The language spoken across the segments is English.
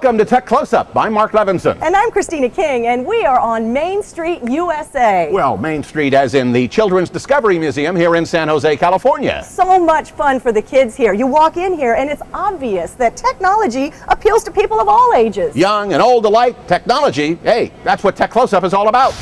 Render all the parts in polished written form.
Welcome to Tech Closeup. I'm Mark Levinson. And I'm Christina King, and we are on Main Street, USA. Well, Main Street as in the Children's Discovery Museum here in San Jose, California. So much fun for the kids here. You walk in here and it's obvious that technology appeals to people of all ages. Young and old alike, technology, hey, that's what Tech Closeup is all about.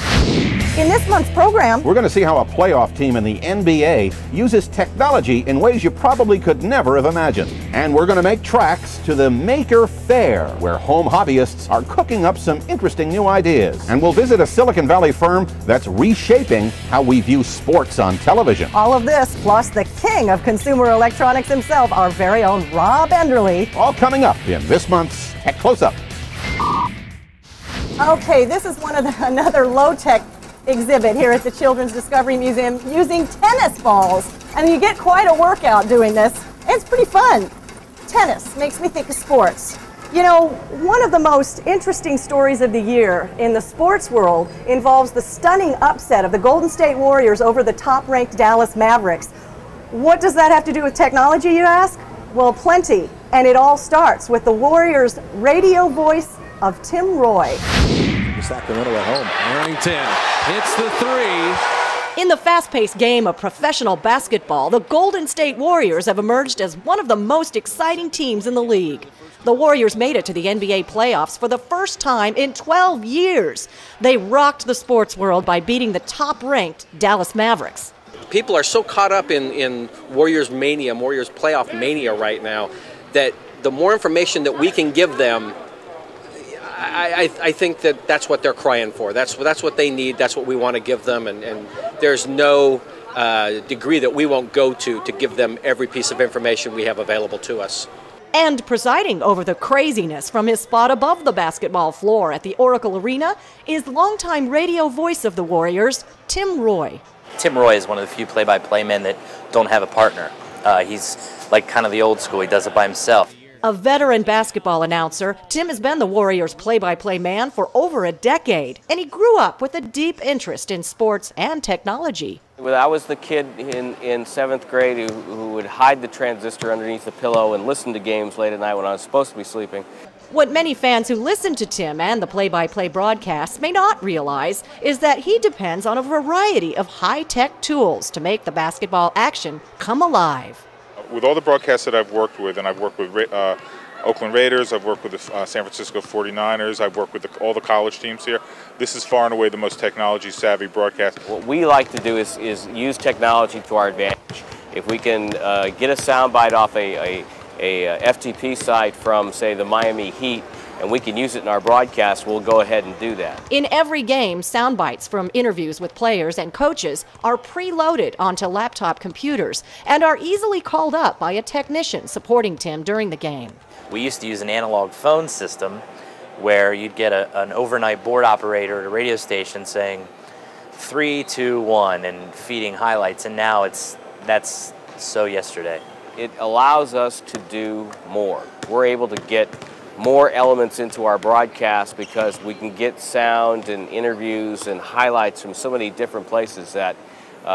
In this month's program, we're going to see how a playoff team in the NBA uses technology in ways you probably could never have imagined. And we're going to make tracks to the Maker Fair, where home hobbyists are cooking up some interesting new ideas. And we'll visit a Silicon Valley firm that's reshaping how we view sports on television. All of this, plus the king of consumer electronics himself, our very own Rob Enderle. All coming up in this month's Tech Closeup. Okay, this is another low-tech exhibit here at the Children's Discovery Museum using tennis balls. And you get quite a workout doing this. It's pretty fun. Tennis makes me think of sports. You know, one of the most interesting stories of the year in the sports world involves the stunning upset of the Golden State Warriors over the top-ranked Dallas Mavericks. What does that have to do with technology, you ask? Well, plenty. And it all starts with the Warriors' radio voice of Tim Roye. Sacramento at home. Harrington hits the three. In the fast-paced game of professional basketball, the Golden State Warriors have emerged as one of the most exciting teams in the league. The Warriors made it to the NBA playoffs for the first time in 12 years. They rocked the sports world by beating the top-ranked Dallas Mavericks. People are so caught up in Warriors mania, Warriors playoff mania right now, that the more information that we can give them, I think that's what they're crying for. That's what they need. That's what we want to give them, and there's no degree that we won't go to give them every piece of information we have available to us. And presiding over the craziness from his spot above the basketball floor at the Oracle Arena is longtime radio voice of the Warriors, Tim Roye. Tim Roye is one of the few play-by-play men that don't have a partner. He's like kind of the old school. He does it by himself. A veteran basketball announcer, Tim has been the Warriors' play-by-play man for over a decade, and he grew up with a deep interest in sports and technology. I was the kid in 7th grade who would hide the transistor underneath the pillow and listen to games late at night when I was supposed to be sleeping. What many fans who listen to Tim and the play-by-play broadcasts may not realize is that he depends on a variety of high-tech tools to make the basketball action come alive. With all the broadcasts that I've worked with, and I've worked with Oakland Raiders, I've worked with the San Francisco 49ers, I've worked with all the college teams here, this is far and away the most technology-savvy broadcast. What we like to do is use technology to our advantage. If we can get a soundbite off a FTP site from, say, the Miami Heat, and we can use it in our broadcast, we'll go ahead and do that. In every game, sound bites from interviews with players and coaches are preloaded onto laptop computers and are easily called up by a technician supporting Tim during the game. We used to use an analog phone system where you'd get an overnight board operator at a radio station saying 3, 2, 1 and feeding highlights, and now that's so yesterday. It allows us to do more. We're able to get more elements into our broadcast because we can get sound and interviews and highlights from so many different places that,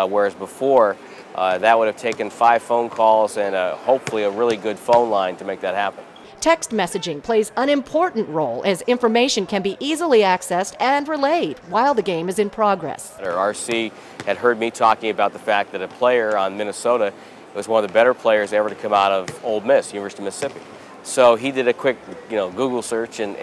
whereas before, that would have taken 5 phone calls and hopefully a really good phone line to make that happen. Text messaging plays an important role as information can be easily accessed and relayed while the game is in progress. RC had heard me talking about the fact that a player on Minnesota was one of the better players ever to come out of Ole Miss, University of Mississippi. So he did a quick, Google search, and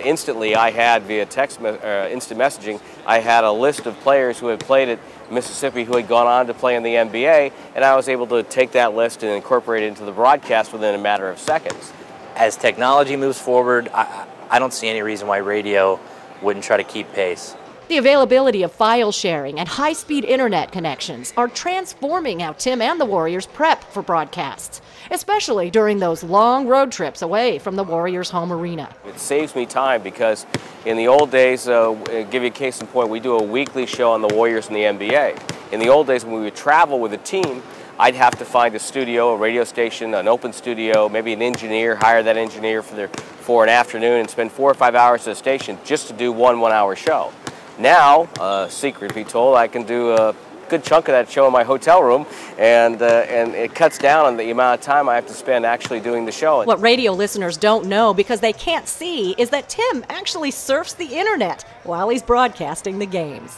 instantly I had, via instant messaging, I had a list of players who had played at Mississippi who had gone on to play in the NBA, and I was able to take that list and incorporate it into the broadcast within a matter of seconds. As technology moves forward, I don't see any reason why radio wouldn't try to keep pace. The availability of file sharing and high-speed internet connections are transforming how Tim and the Warriors prep for broadcasts, especially during those long road trips away from the Warriors' home arena. It saves me time because in the old days, give you a case in point, we do a weekly show on the Warriors and the NBA. In the old days when we would travel with a team, I'd have to find a studio, a radio station, an open studio, maybe an engineer, hire that engineer for an afternoon and spend 4 or 5 hours at a station just to do one 1-hour show. Now, secret be told, I can do good chunk of that show in my hotel room, and it cuts down on the amount of time I have to spend actually doing the show. What radio listeners don't know, because they can't see, is that Tim actually surfs the internet while he's broadcasting the games.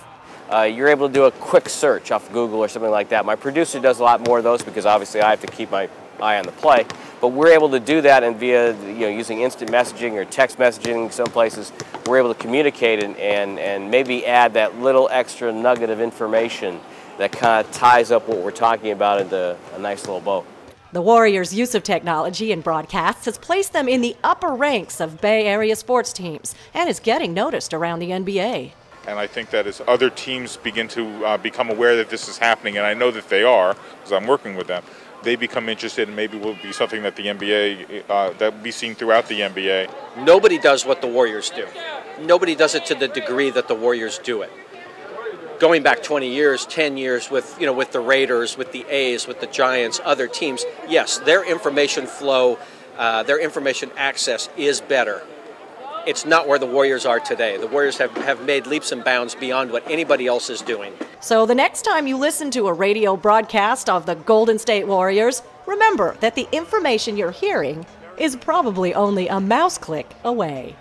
You're able to do a quick search off Google or something like that. My producer does a lot more of those because obviously I have to keep my eye on the play. But we're able to do that, and via using instant messaging or text messaging, some places we're able to communicate and maybe add that little extra nugget of information that kind of ties up what we're talking about into a nice little bow. The Warriors' use of technology in broadcasts has placed them in the upper ranks of Bay Area sports teams and is getting noticed around the NBA. And I think that as other teams begin to become aware that this is happening, and I know that they are, because I'm working with them, they become interested, and maybe will be something that the NBA, that will be seen throughout the NBA. Nobody does what the Warriors do. Nobody does it to the degree that the Warriors do it. Going back 20 years, 10 years with the Raiders, with the A's, with the Giants, other teams, yes, their information flow, their information access is better. It's not where the Warriors are today. The Warriors have made leaps and bounds beyond what anybody else is doing. So the next time you listen to a radio broadcast of the Golden State Warriors, remember that the information you're hearing is probably only a mouse click away.